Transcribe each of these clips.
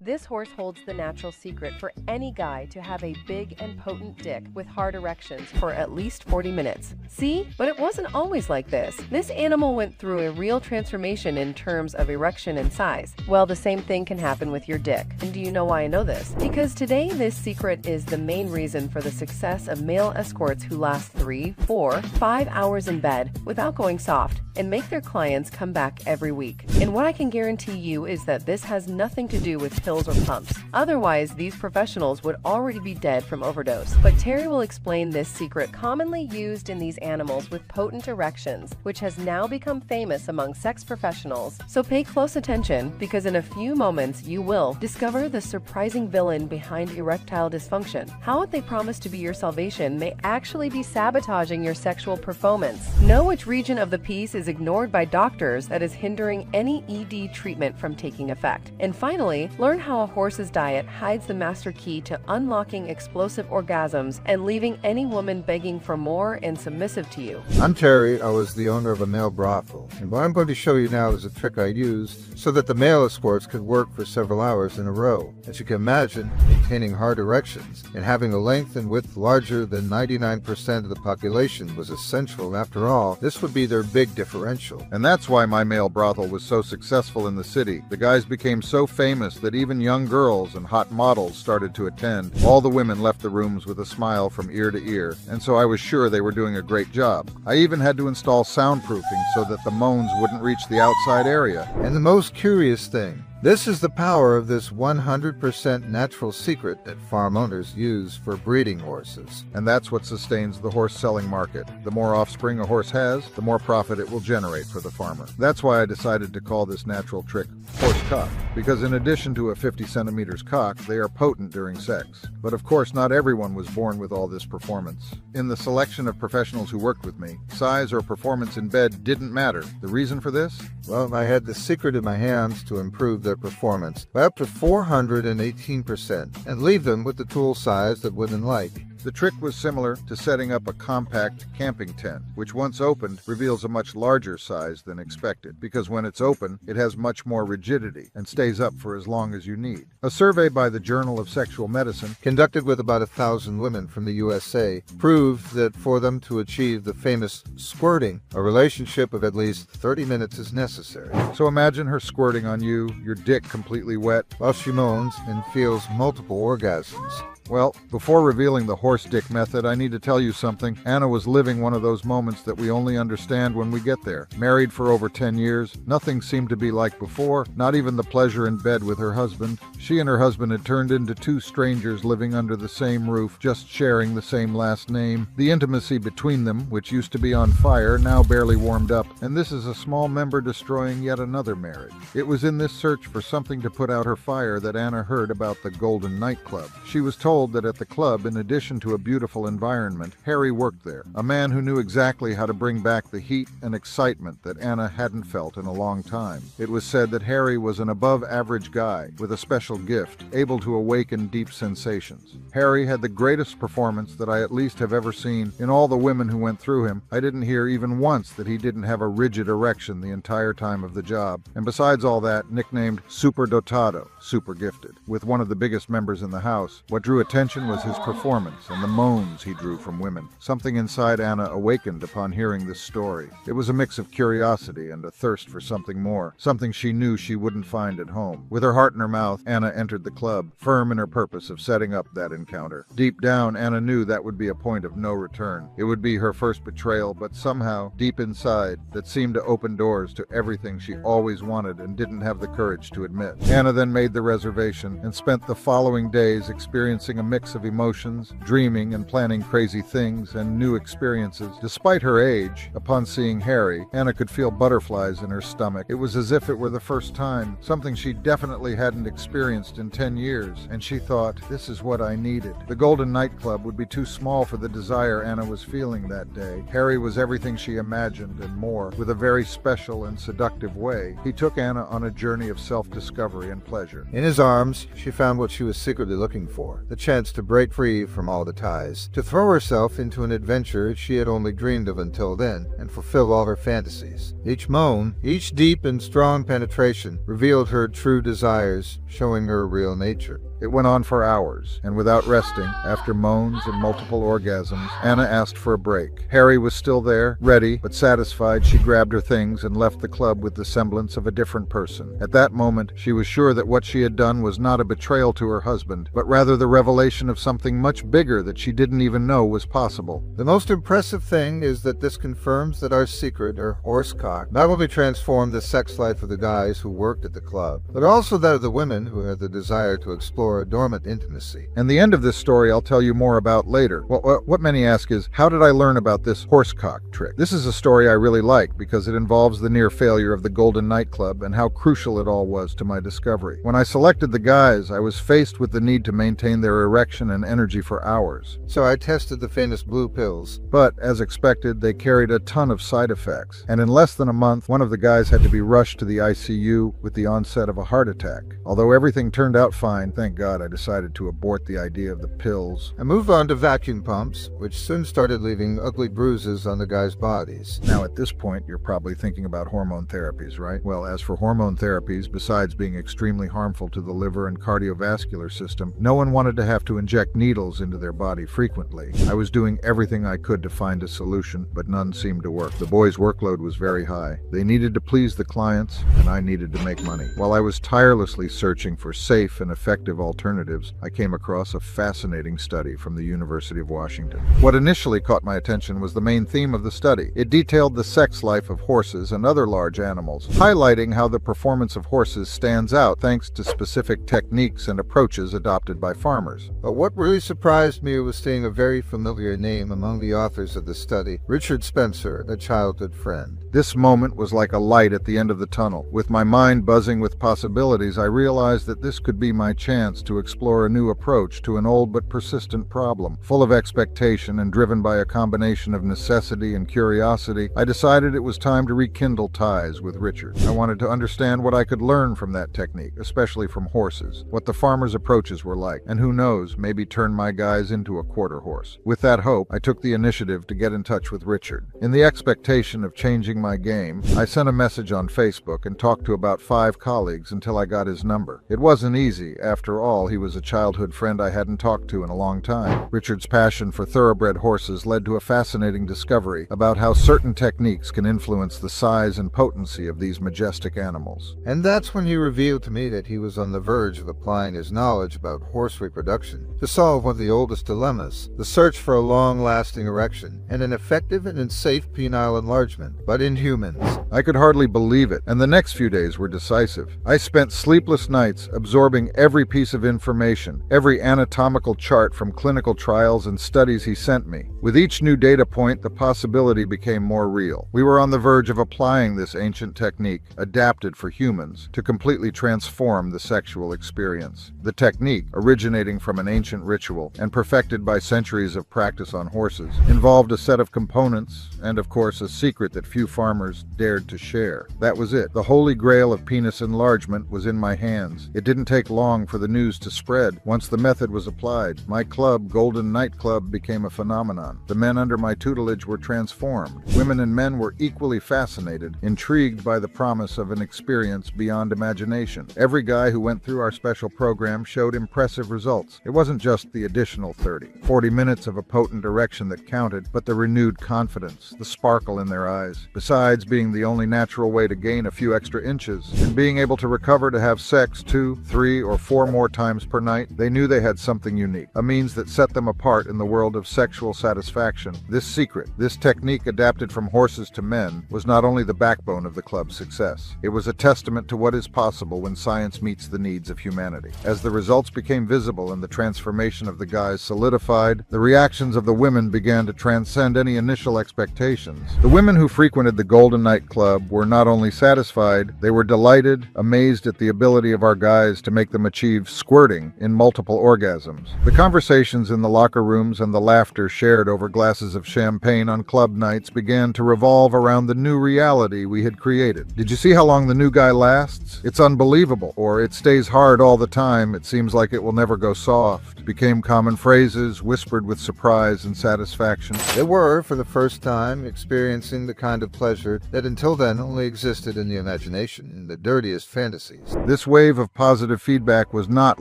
This horse holds the natural secret for any guy to have a big and potent dick with hard erections for at least 40 minutes. See? But it wasn't always like this. This animal went through a real transformation in terms of erection and size. Well, the same thing can happen with your dick. And do you know why I know this? Because today this secret is the main reason for the success of male escorts who last 3, 4, 5 hours in bed without going soft and make their clients come back every week. And what I can guarantee you is that this has nothing to do with pills or pumps. Otherwise, these professionals would already be dead from overdose. But Terry will explain this secret commonly used in these animals with potent erections, which has now become famous among sex professionals. So pay close attention, because in a few moments you will discover the surprising villain behind erectile dysfunction. How what they promise to be your salvation may actually be sabotaging your sexual performance. Know which region of the piece is ignored by doctors that is hindering any ED treatment from taking effect. And finally, learn how a horse's diet hides the master key to unlocking explosive orgasms and leaving any woman begging for more and submissive to you. I'm Terry. I was the owner of a male brothel, and what I'm going to show you now is a trick I used so that the male escorts could work for several hours in a row. As you can imagine, maintaining hard erections and having a length and width larger than 99% of the population was essential. After all, this would be their big differential. And that's why my male brothel was so successful in the city. The guys became so famous that even young girls and hot models started to attend. All the women left the rooms with a smile from ear to ear, and so I was sure they were doing a great job. I even had to install soundproofing so that the moans wouldn't reach the outside area. And the most curious thing, this is the power of this 100% natural secret that farm owners use for breeding horses. And that's what sustains the horse selling market. The more offspring a horse has, the more profit it will generate for the farmer. That's why I decided to call this natural trick horse cock, because in addition to a 50 centimeters cock, they are potent during sex. But of course, not everyone was born with all this performance. In the selection of professionals who worked with me, size or performance in bed didn't matter. The reason for this? Well, I had the secret in my hands to improve their performance by up to 418% and leave them with the tool size that women like. The trick was similar to setting up a compact camping tent, which once opened reveals a much larger size than expected, because when it's open, it has much more rigidity and stays up for as long as you need. A survey by the Journal of Sexual Medicine, conducted with about 1,000 women from the USA, proved that for them to achieve the famous squirting, a relationship of at least 30 minutes is necessary. So imagine her squirting on you, your dick completely wet, while she moans and feels multiple orgasms. Well, before revealing the horse dick method, I need to tell you something. Anna was living one of those moments that we only understand when we get there. Married for over 10 years, nothing seemed to be like before, not even the pleasure in bed with her husband. She and her husband had turned into two strangers living under the same roof, just sharing the same last name. The intimacy between them, which used to be on fire, now barely warmed up, and this is a small member destroying yet another marriage. It was in this search for something to put out her fire that Anna heard about the Golden Nightclub. She was told that at the club, in addition to a beautiful environment, Harry worked there, a man who knew exactly how to bring back the heat and excitement that Anna hadn't felt in a long time. It was said that Harry was an above-average guy with a special gift, able to awaken deep sensations. Harry had the greatest performance that I at least have ever seen. In all the women who went through him, I didn't hear even once that he didn't have a rigid erection the entire time of the job. And besides all that, nicknamed Super Dotado, super gifted, with one of the biggest members in the house, what drew attention was his performance and the moans he drew from women. Something inside Anna awakened upon hearing this story. It was a mix of curiosity and a thirst for something more, something she knew she wouldn't find at home. With her heart in her mouth, Anna entered the club, firm in her purpose of setting up that encounter. Deep down, Anna knew that would be a point of no return. It would be her first betrayal, but somehow, deep inside, that seemed to open doors to everything she always wanted and didn't have the courage to admit. Anna then made the reservation and spent the following days experiencing a mix of emotions, dreaming and planning crazy things and new experiences. Despite her age, upon seeing Harry, Anna could feel butterflies in her stomach. It was as if it were the first time, something she definitely hadn't experienced in 10 years, and she thought, this is what I needed. The Golden Nightclub would be too small for the desire Anna was feeling that day. Harry was everything she imagined and more, with a very special and seductive way. He took Anna on a journey of self-discovery and pleasure. In his arms, she found what she was secretly looking for, the chance to break free from all the ties, to throw herself into an adventure she had only dreamed of until then, and fulfill all her fantasies. Each moan, each deep and strong penetration, revealed her true desires, showing her real nature. It went on for hours, and without resting, after moans and multiple orgasms, Anna asked for a break. Harry was still there, ready, but satisfied. She grabbed her things and left the club with the semblance of a different person. At that moment, she was sure that what she had done was not a betrayal to her husband, but rather the revelation of something much bigger that she didn't even know was possible. The most impressive thing is that this confirms that our secret, or horsecock, not only transformed the sex life of the guys who worked at the club, but also that of the women who had the desire to explore a dormant intimacy. And the end of this story I'll tell you more about later. What many ask is, how did I learn about this horsecock trick? This is a story I really like because it involves the near failure of the Golden Nightclub and how crucial it all was to my discovery. When I selected the guys, I was faced with the need to maintain their erection and energy for hours. So I tested the famous blue pills. But, as expected, they carried a ton of side effects. And in less than a month, one of the guys had to be rushed to the ICU with the onset of a heart attack. Although everything turned out fine, thank God, I decided to abort the idea of the pills. I moved on to vacuum pumps, which soon started leaving ugly bruises on the guys' bodies. Now, at this point, you're probably thinking about hormone therapies, right? Well, as for hormone therapies, besides being extremely harmful to the liver and cardiovascular system, no one wanted to have to inject needles into their body frequently. I was doing everything I could to find a solution, but none seemed to work. The boys' workload was very high. They needed to please the clients, and I needed to make money. While I was tirelessly searching for safe and effective alternatives, I came across a fascinating study from the University of Washington. What initially caught my attention was the main theme of the study. It detailed the sex life of horses and other large animals, highlighting how the performance of horses stands out thanks to specific techniques and approaches adopted by farmers. But what really surprised me was seeing a very familiar name among the authors of the study, Richard Spencer, a childhood friend. This moment was like a light at the end of the tunnel. With my mind buzzing with possibilities, I realized that this could be my chance to explore a new approach to an old but persistent problem. Full of expectation and driven by a combination of necessity and curiosity, I decided it was time to rekindle ties with Richard. I wanted to understand what I could learn from that technique, especially from horses, what the farmers' approaches were like, and who knows, maybe turn my guys into a quarter horse. With that hope, I took the initiative to get in touch with Richard. In the expectation of changing my game, I sent a message on Facebook and talked to about 5 colleagues until I got his number. It wasn't easy. After all, he was a childhood friend I hadn't talked to in a long time. Richard's passion for thoroughbred horses led to a fascinating discovery about how certain techniques can influence the size and potency of these majestic animals. And that's when he revealed to me that he was on the verge of applying his knowledge about horse reproduction to solve one of the oldest dilemmas, the search for a long-lasting erection and an effective and safe penile enlargement, but in humans. I could hardly believe it, and the next few days were decisive. I spent sleepless nights absorbing every piece of information, every anatomical chart from clinical trials and studies he sent me. With each new data point, the possibility became more real. We were on the verge of applying this ancient technique, adapted for humans, to completely transform the sexual experience. The technique, originating from an ancient ritual and perfected by centuries of practice on horses, involved a set of components and, of course, a secret that few farmers dared to share. That was it. The holy grail of penis enlargement was in my hands. It didn't take long for the news to spread. Once the method was applied, my club, Golden Nightclub, became a phenomenon. The men under my tutelage were transformed. Women and men were equally fascinated, intrigued by the promise of an experience beyond imagination. Every guy who went through our special program showed impressive results. It wasn't just the additional 40 minutes of a potent erection that counted, but the renewed confidence, the sparkle in their eyes. Besides being the only natural way to gain a few extra inches, and being able to recover to have sex 2, 3, or 4 more times per night, they knew they had something unique, a means that set them apart in the world of sexual satisfaction. This secret, this technique adapted from horses to men, was not only the backbone of the club's success. It was a testament to what is possible when science meets the needs of humanity. As the results became visible and the transformation of the guys solidified, the reactions of the women began to transcend any initial expectations limitations. The women who frequented the Golden Night Club were not only satisfied, they were delighted, amazed at the ability of our guys to make them achieve squirting in multiple orgasms. The conversations in the locker rooms and the laughter shared over glasses of champagne on club nights began to revolve around the new reality we had created. Did you see how long the new guy lasts? It's unbelievable. Or it stays hard all the time, it seems like it will never go soft, became common phrases whispered with surprise and satisfaction. They were, for the first time, experiencing the kind of pleasure that until then only existed in the imagination, in the dirtiest fantasies. This wave of positive feedback was not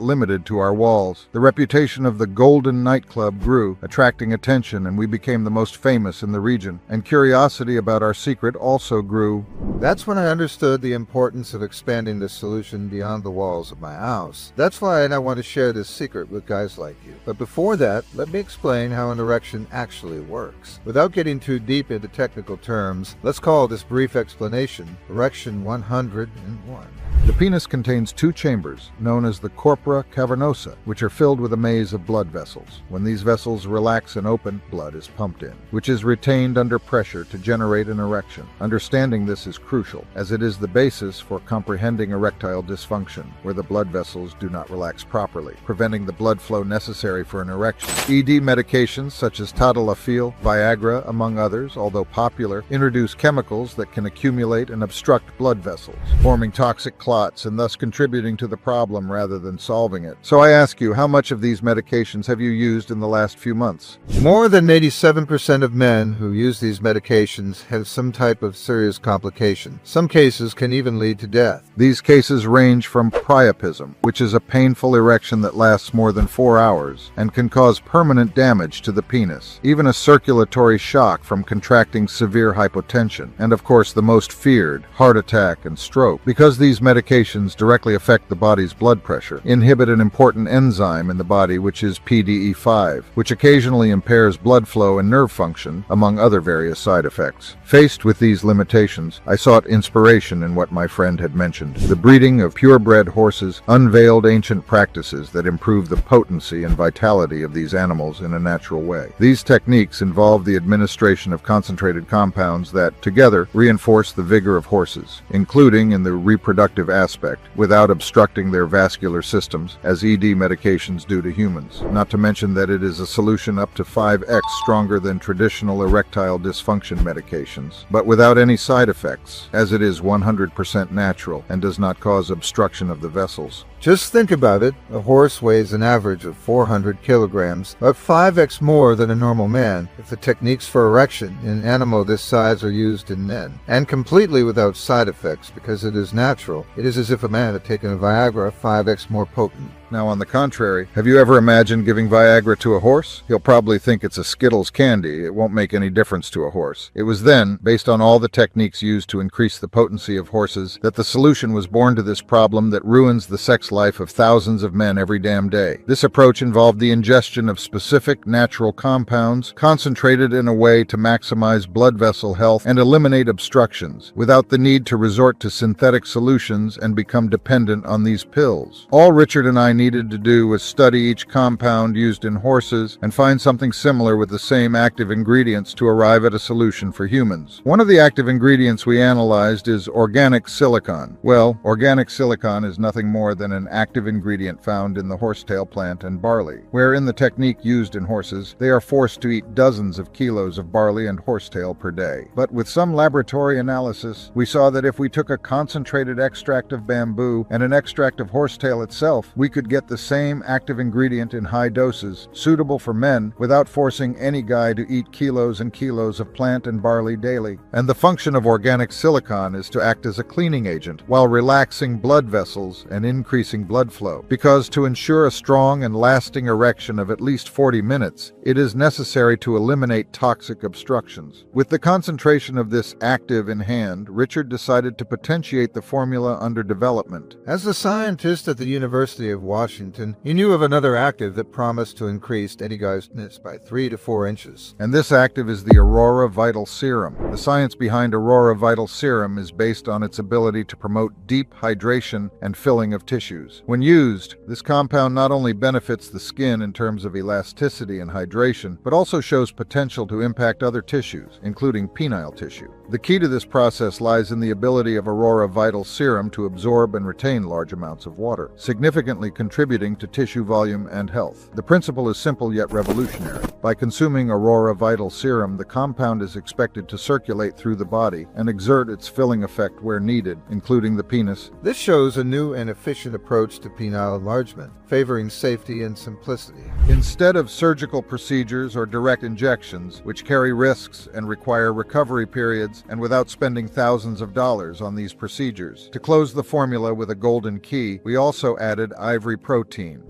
limited to our walls. The reputation of the Golden Nightclub grew, attracting attention, and we became the most famous in the region. And curiosity about our secret also grew. That's when I understood the importance of expanding this solution beyond the walls of my house. That's why I want to share this secret with guys like you. But before that, let me explain how an erection actually works. Without getting too deep into technical terms, let's call this brief explanation Erection 101. The penis contains two chambers, known as the corpora cavernosa, which are filled with a maze of blood vessels. When these vessels relax and open, blood is pumped in, which is retained under pressure to generate an erection. Understanding this is crucial, as it is the basis for comprehending erectile dysfunction, where the blood vessels do not relax properly, preventing the blood flow necessary for an erection. ED medications such as tadalafil, Viagra, among others, although popular, introduce chemicals that can accumulate and obstruct blood vessels, forming toxic clots and thus contributing to the problem rather than solving it. So I ask you, how much of these medications have you used in the last few months? More than 87% of men who use these medications have some type of serious complication. Some cases can even lead to death. These cases range from priapism, which is a painful erection that lasts more than 4 hours and can cause permanent damage to the penis, even a circulatory shock from contracting severe hypotension, and of course the most feared, heart attack and stroke. Because these medications directly affect the body's blood pressure, inhibit an important enzyme in the body which is PDE5, which occasionally impairs blood flow and nerve function, among other various side effects. Faced with these limitations, I sought inspiration in what my friend had mentioned. The breeding of purebred horses unveiled ancient practices that improve the potency and vitality of these animals in a natural way. These techniques involve the administration of concentrated compounds that, together, reinforce the vigor of horses, including in the reproductive aspect, without obstructing their vascular systems, as ED medications do to humans. Not to mention that it is a solution up to 5x stronger than traditional erectile dysfunction medications, but without any side effects, as it is 100% natural and does not cause obstruction of the vessels. Just think about it. A horse weighs an average of 400 kilograms, about 5x more than a normal man. If the techniques for erection in an animal this size are used in men, and completely without side effects because it is natural, it is as if a man had taken a Viagra 5x more potent. Now, on the contrary, have you ever imagined giving Viagra to a horse? He'll probably think it's a Skittles candy. It won't make any difference to a horse. It was then, based on all the techniques used to increase the potency of horses, that the solution was born to this problem that ruins the sex life of thousands of men every damn day. This approach involved the ingestion of specific natural compounds, concentrated in a way to maximize blood vessel health and eliminate obstructions, without the need to resort to synthetic solutions and become dependent on these pills. All Richard and I needed to do was study each compound used in horses and find something similar with the same active ingredients to arrive at a solution for humans. One of the active ingredients we analyzed is organic silicon. Well, organic silicon is nothing more than an active ingredient found in the horsetail plant and barley, where in the technique used in horses, they are forced to eat dozens of kilos of barley and horsetail per day. But with some laboratory analysis, we saw that if we took a concentrated extract of bamboo and an extract of horsetail itself, we could get the same active ingredient in high doses, suitable for men, without forcing any guy to eat kilos and kilos of plant and barley daily. And the function of organic silicon is to act as a cleaning agent, while relaxing blood vessels and increasing blood flow. Because to ensure a strong and lasting erection of at least 40 minutes, it is necessary to eliminate toxic obstructions. With the concentration of this active in hand, Richard decided to potentiate the formula under development. As a scientist at the University of Washington, Washington, he knew of another active that promised to increase any guy's nits by 3 to 4 inches. And this active is the Aurora Vital Serum. The science behind Aurora Vital Serum is based on its ability to promote deep hydration and filling of tissues. When used, this compound not only benefits the skin in terms of elasticity and hydration, but also shows potential to impact other tissues, including penile tissue. The key to this process lies in the ability of Aurora Vital Serum to absorb and retain large amounts of water, significantly contributing to tissue volume and health. The principle is simple yet revolutionary. By consuming Aurora Vital Serum, the compound is expected to circulate through the body and exert its filling effect where needed, including the penis. This shows a new and efficient approach to penile enlargement, favoring safety and simplicity. Instead of surgical procedures or direct injections, which carry risks and require recovery periods, and without spending thousands of dollars on these procedures. To close the formula with a golden key, we also added ivory protein.